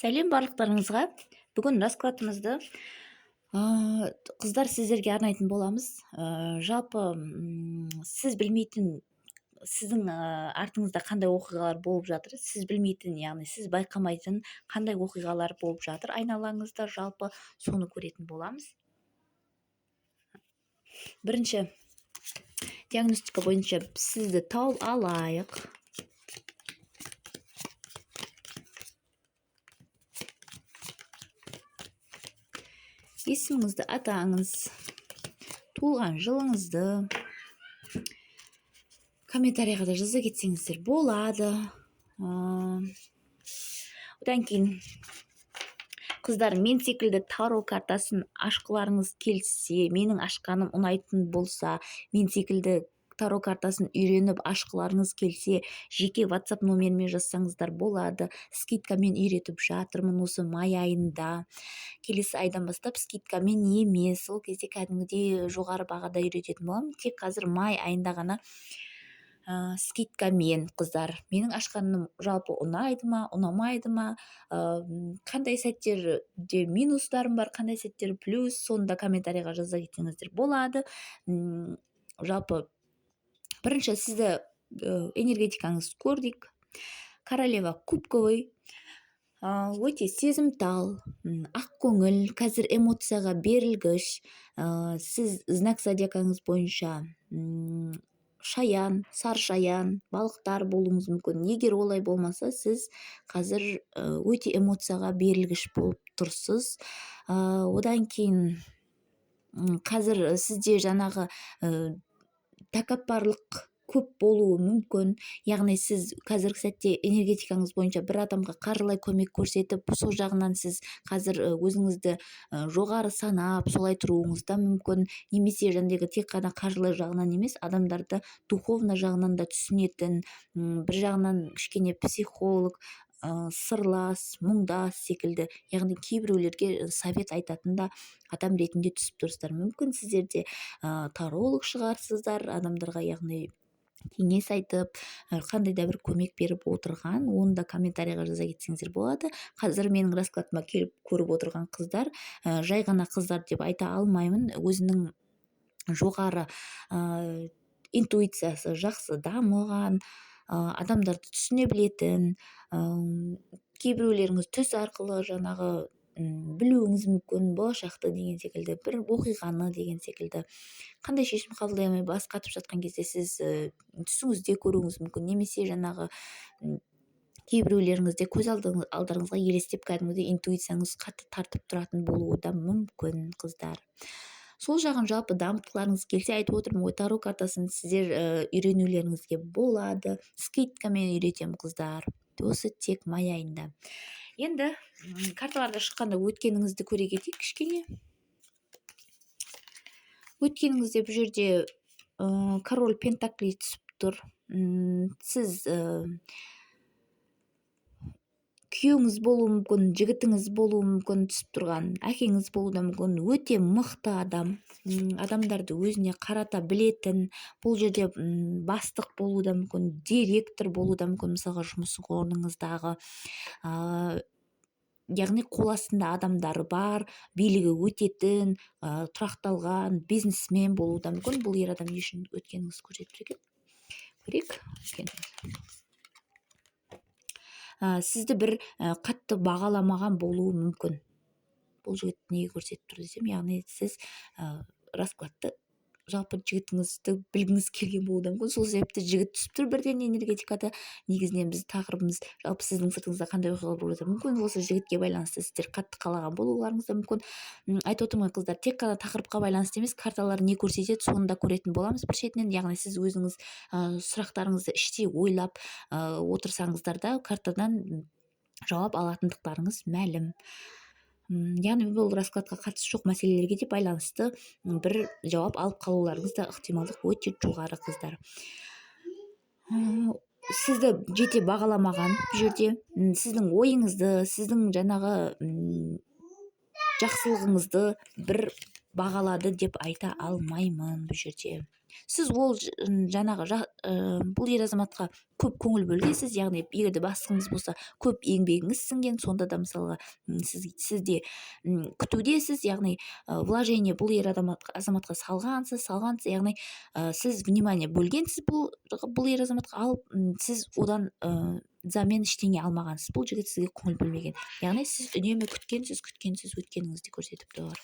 Сәлем барлықтарыңызға. Бүгін раскладымызды қыздар сіздерге арнайтын боламыз. Жалпы сіз білмейтін, сіздің артыңызда қандай оқиғалар болып жатыр, сіз білмейтін, яғни сіз байқамайтын қандай оқиғалар болып жатыр айналаңызда, жалпы соны көретін боламыз. Бірінші диагностика бойынша сізді тауып алайық. Есіміңізді атаңыз, туылған жылыңызды комментарийға да жаза кетсеңіздер болады. Одан кейін қыздар, мен секілді таро картасын ашқыларыңыз келсе, менің ашқаным ұнайтын болса, мен секілді таро картасын үйреніп ашқыларыңыз келсе, жеке WhatsApp номеріме жазсаңыздар болады. Скидкамен үйретіп жатырмын осы май айында. Келесі айдан бастап скидкамен емес, ол кезде кәдімгідей жоғары бағада үйрететін боламын. Тек қазір май айында ғана скидкамен, қыздар. Менің ашқаным жалпы ұнайды ма, ұнамайды ма, қандай сәттерде минустарым бар, қандай сәттер плюс, сонда комментарийға жаза кетсеңіздер болады. Жалпы бірінші сізді энергетикаңыз көрдік. Королева кубковый, өте сезімтал, ақ көңіл, қазір эмоцияға берілгіш. Сіз знак зодиакаңыз бойынша шаян, сары шаян, балықтар болуыңыз мүмкін. Егер олай болмаса, сіз қазір өте эмоцияға берілгіш болып тұрсыз. Одан кейін қазір сізде жаңағы тәкаппарлық көп болуы мүмкін. Яғни сіз қазіргі сәтте энергетикаңыз бойынша бір адамға қаржылай көмек көрсетіп, сол жағынан сіз қазір өзіңізді жоғары санап, солай тұруыңыз да мүмкін. Немесе жаңағы тек қана қаржылай жағынан емес, адамдарды духовно жағынан да түсінетін, бір жағынан кішкене психолог, сырлас, мұңдас секілді, яғни кейбіреулерге совет айтатын да адам ретінде түсіп тұрсыздар. Мүмкін сіздерде таролог шығарсыздар, адамдарға яғни кеңес айтып, қандай да бір көмек беріп отырған, оны да комментарийға жаза кетсеңіздер болады. Қазір менің раскладыма келіп көріп отырған қыздар, жай ғана қыздар деп айта алмаймын, өзінің жоғары интуициясы жақсы дамыған, адамдарды түсіне білетін, кейбіреулеріңіз түс арқылы жаңағы білуіңіз мүмкін, болашақты деген секілді, бір оқиғаны деген секілді. Қандай шешім қабылдай алмай бас қатып жатқан кезде сіз түсіңізде көруіңіз мүмкін, немесе жаңағы кейбіреулеріңізде көз алдарыңызға елестеп кәдімгідей интуицияңыз қатты тартып тұратын болуы да мүмкін, қыздар. Сол жағын жалпы дамытқыларыңыз келсе, айтып отырмын ғой, таро картасын сіздер үйренулеріңізге болады. Скидкамен үйретемін, қыздар. Осы тек май айында. Енді карталарда шыққанда өткеніңізді көре кетейік кішкене. Өткеніңізде бұл жерде король пентакли түсіп тұр. Сіз күйеуіңіз болуы мүмкін, жігітіңіз болуы мүмкін түсіп тұрған, әкеңіз болуы да мүмкін, өте мықты адам, адамдарды өзіне қарата білетін, бұл жерде бастық болуы да мүмкін, директор болуы да мүмкін, мысалға жұмыс орныңыздағы, яғни қол астында адамдары бар, билігі өтетін, тұрақталған бизнесмен болуы да мүмкін. Бұл ер адам не үшін өткеніңіз көрсетіп көрейік. Сізді бір қатты бағаламаған болуы мүмкін. Бұл жігіт неге көрсетіп тұр десем, яғни сіз раскладты жалпы жігітіңізді білгіңіз келген болуы да мүмкін. Сол себепті жігіт түсіп тұр бірден энергетикада. Негізінен біз тақырыбымыз жалпы сіздің сыртыңызда қандай оқиғалар болып жатыр. Мүмкін осы жігітке байланысты сіздер қатты қалаған болуларыңыз да мүмкін. Айтып отырмын қыздар, тек қана тақырыпқа байланысты емес, карталар не көрсетеді, соны да көретін боламыз бір шетінен. Яғни сіз өзіңіз сұрақтарыңызды іштей ойлап отырсаңыздар да картадан жауап алатындықтарыңыз мәлім. Яғни бұл раскладқа қатысы жоқ мәселелерге де байланысты бір жауап алып қалуларыңыз да ықтималдық өте жоғары, қыздар. Сізді жете бағаламаған бұл жерде, сіздің ойыңызды, сіздің жаңағы жақсылығыңызды бір бағалады деп айта алмаймын бұл жерде. Сіз ол жаңағы бұл ер азаматқа көп көңіл бөлгенсіз, яғни егер де бастығыңыз болса көп еңбегіңіз сіңген, сонда да мысалға сізде күтудесіз, яғни вложение бұл ер азаматқа салғансыз, яғни сіз внимание бөлгенсіз бұл ер азаматқа, ал сіз одан замен ештеңе алмағансыз, бұл жігіт сізге көңіл бөлмеген, яғни сіз үнемі күткенсіз өткеніңізді көрсетіп тұр.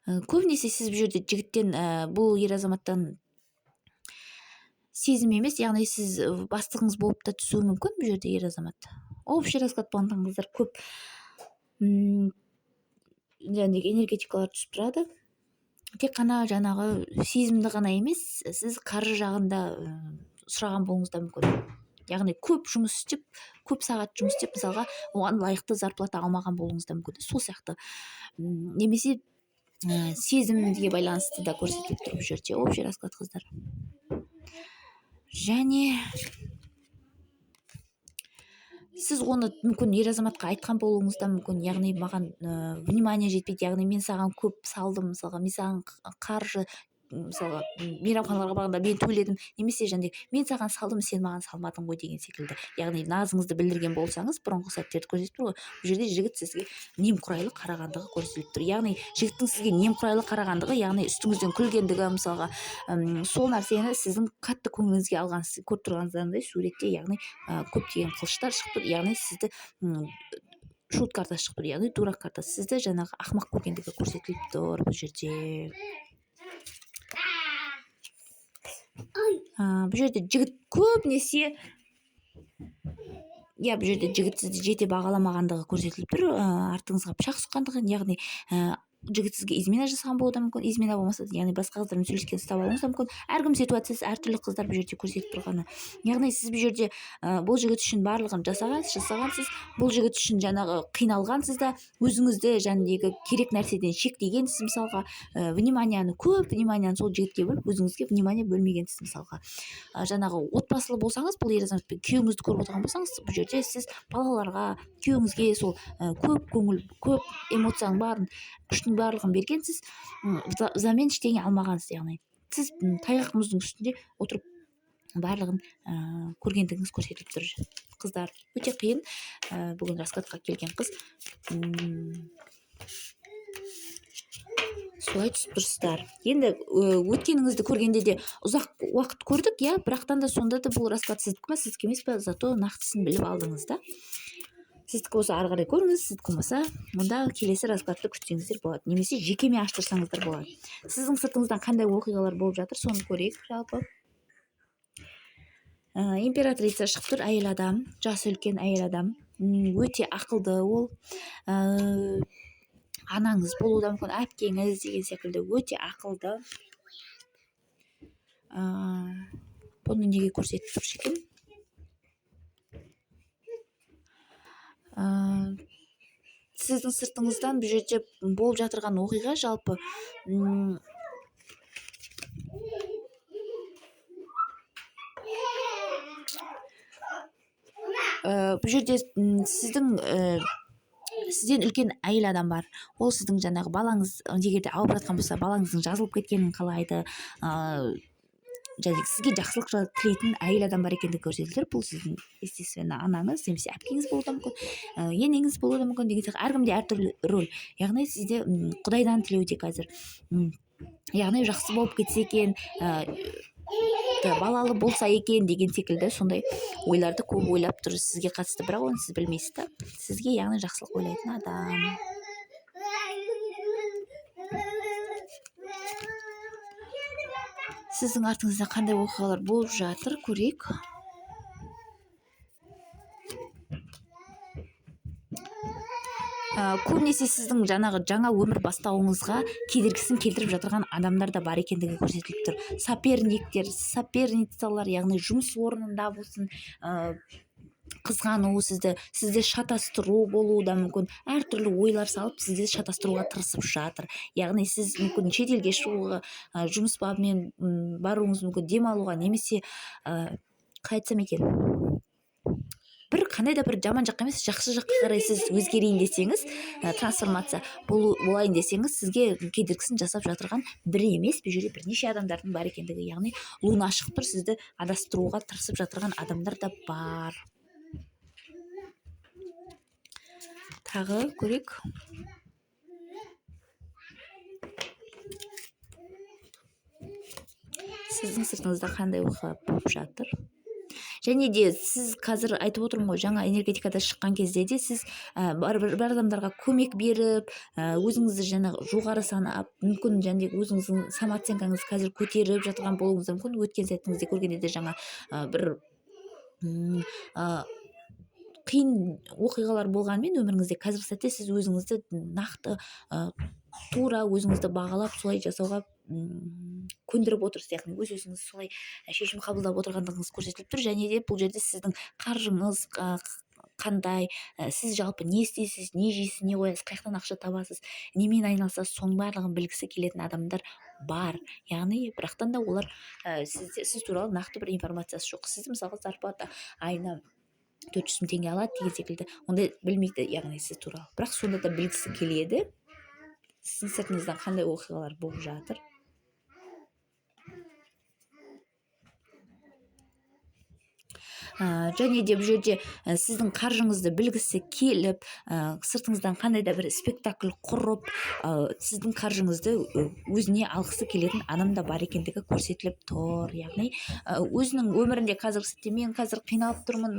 Көбінесе сіз бұл жерде жігіттен бұл ер азаматтан сезім емес, яғни сіз бастығыңыз болып та түсуі мүмкін бұл жерде ер азамат. Общий расклад болғандықтан қыздар көп энергетикалар түсіп тұрады. Тек қана жаңағы сезімді ғана емес, сіз қаржы жағында сұраған болуыңыз да мүмкін. Яғни көп жұмыс істеп, көп сағат жұмыс істеп, мысалға оған лайықты зарплата алмаған болуыңыз да мүмкін. Сол сияқты немесе сезімге байланысты да көрсетіліп тұр бұл жерде общий расклад қыздар. Және сіз оны мүмкін ер азаматқа айтқан болуыңыз да мүмкін, яғни маған внимание жетпейді, яғни мен саған көп салдым, мысалға мен саған қаржы, мысалға мейрамханаларға барғанда мен төледім, немесе мен саған салдым, сен маған салмадың ғой деген секілді, яғни назыңызды білдірген болсаңыз, бұрынғы сәттерді көрсетіп тұр ғой. Бұл жерде жігіт сізге немқұрайлы қарағандығы көрсетіліп тұр, яғни жігіттің сізге немқұрайлы қарағандығы, яғни үстіңізден күлгендігі, мысалға сол нәрсені сіздің қатты көңіліңізге алған, көріп тұрғаныңыздай суретте, яғни көптеген қылыштар шығып тұр, яғни сізді шут карта шығып тұр, яғни дурак карта, сізді жаңағы ақымақ көргендігі көрсетіліп тұр бұл жерде. Бұл жерде жігіт көбінесе, бұл жерде жігіт сізді жете бағаламағандығы көрсетіліп тұр, артыңызға пышақ сұққандығы, яғни жігіт сізге измена жасаған болуы да мүмкін, измена болмаса, яғни басқа қыздармен сөйлескен ұстап алуыңыз да мүмкін. Әркім ситуациясы әртүрлі қыздар бұл жерде көрсетіп тұрғаны. Яғни сіз бұл жерде бұл жігіт үшін барлығын жасағансыз, бұл жігіт үшін жаңағы қиналғансыз да, өзіңізді жаңағы керек нәрседен шектегенсіз, мысалға көп вниманияны сол жігітке бөліп, өзіңізге внимание бөлмегенсіз, мысалға жаңағы отбасылы болсаңыз, бұл ер азаматпен күйеуіңізді көріп отырған болсаңыз, бұл жерде сіз балаларға, күйеуіңізге сол көп көңіл, көп эмоцияның барын, күштің барлығын бергенсіз, замен ештеңе алмағансыз, яғни сіз тайғақ мұздың үстінде отырып барлығын көргендігіңіз көрсетіліп тұр қыздар. Өте қиын бүгін раскладқа келген қыз солай түсіп тұрсыздар. Енді өткеніңізді көргенде де ұзақ уақыт көрдік, бірақтан да сонда да бұл расклад сіздікі ме, сіздікі емес пе, зато нақтысын біліп алдыңыз да. Сіздікі болса ары қарай көріңіз, сіздікі болмаса мұнда келесі раскладты күтсеңіздер болады, немесе жекеме аштырсаңыздар болады. Сіздің сыртыңыздан қандай оқиғалар болып жатыр, соны көрейік. Жалпы императрица шығып тұр, әйел адам, жасы үлкен әйел адам, өте ақылды ол, анаңыз болуы да мүмкін, әпкеңіз деген секілді өте ақылды. Бұны неге көрсетіп тұр екен? Сіздің сыртыңыздан бұл жерде болып жатырған оқиға жалпы бұл жерде сізден үлкен әйел адам бар. Ол сіздің жаңағы балаңыз, егер де ауырып жатқан болса, балаңыздың жазылып кеткенін қалайды, және сізге жақсылық тілейтін әйел адам бар екендігі көрсетіліп, бұл сіздің естественно анаңыз немесе әпкеңіз болуы да мүмкін, енеңіз болуы да мүмкін деген сияқты, әркімде әртүрлі рөл. Яғни сізде Құдайдан тілеуде қазір, яғни жақсы болып кетсе екен, балалы болса екен деген секілді сондай ойларды көп ойлап тұр сізге қатысты, бірақ оны сіз білмейсіз да. Сізге яғни жақсылық ойлайтын адам. Сіздің артыңызда қандай оқиғалар болып жатыр, көрейік. Көбінесе сіздің жаңа өмір бастауыңызға кедергісін келтіріп жатырған адамдар да бар екендігі көрсетіліп тұр. Соперницалар, яғни жұмыс орнында болсын, қызғану, сізді шатастыру болуы да мүмкін, әртүрлі ойлар салып сізді шатастыруға тырысып жатыр. Яғни сіз мүмкін шетелге шығуға, жұмыс бабымен баруыңыз мүмкін, демалуға, немесе қайтсам екен, бір қандай да бір жаман жаққа емес, жақсы жаққа қарай сіз өзгерейін десеңіз, трансформация болайын десеңіз, сізге кедергісін жасап жатырған бір емес, бұл жерде бірнеше адамдардың бар екендігі, яғни луна ашық тұр, сізді адастыруға тырысып жатырған адамдар да бар. Тағы көрейік. Сіздің сыртыңызда қандай оқиға болып жатыр? Және де сіз қазір айтып отырмын ғой, жаңа энергетикада шыққан кезде де сіз бір адамдарға көмек беріп, өзіңізді жаңағы жоғары санап, мүмкін және өзіңіздің самооценкаңыз қазір көтеріп жатқан болуыңыз мүмкін. Өткен сәтіңізде көргенде де жаңа бір қиын оқиғалар болғанмен өміріңізде, қазіргі сәтте сіз өзіңізді нақты тура өзіңізді бағалап солай жасауға көндіріп отырсыз, яғни өз-өзіңіз солай шешім қабылдап отырғандығыңыз көрсетіліп тұр. Және де бұл жерде сіздің қаржыңыз қандай, сіз жалпы не істейсіз, не жейсіз, не қоясыз, қаяқтан ақша табасыз, немен айналысасыз, соның барлығын білгісі келетін адамдар бар. Яғни бірақтан да олар сіз туралы нақты бір информациясы жоқ. Сіз мысалға зарплата айына 400 мың теңге алады деген секілді, ондай білмейді, яғни сіз туралы. Бірақ сонда да білгісі келеді. Сіздің сыртыңыздан қандай оқиғалар болып жатыр? Және де бұл жерде сіздің қаржыңызды білгісі келіп, сыртыңыздан қандай да бір спектакль құрып, сіздің қаржыңызды өзіне алғысы келетін адам да бар екендігі көрсетіліп тұр. Яғни өзінің өмірінде қазіргі сәтте мен қазір қиналып тұрмын,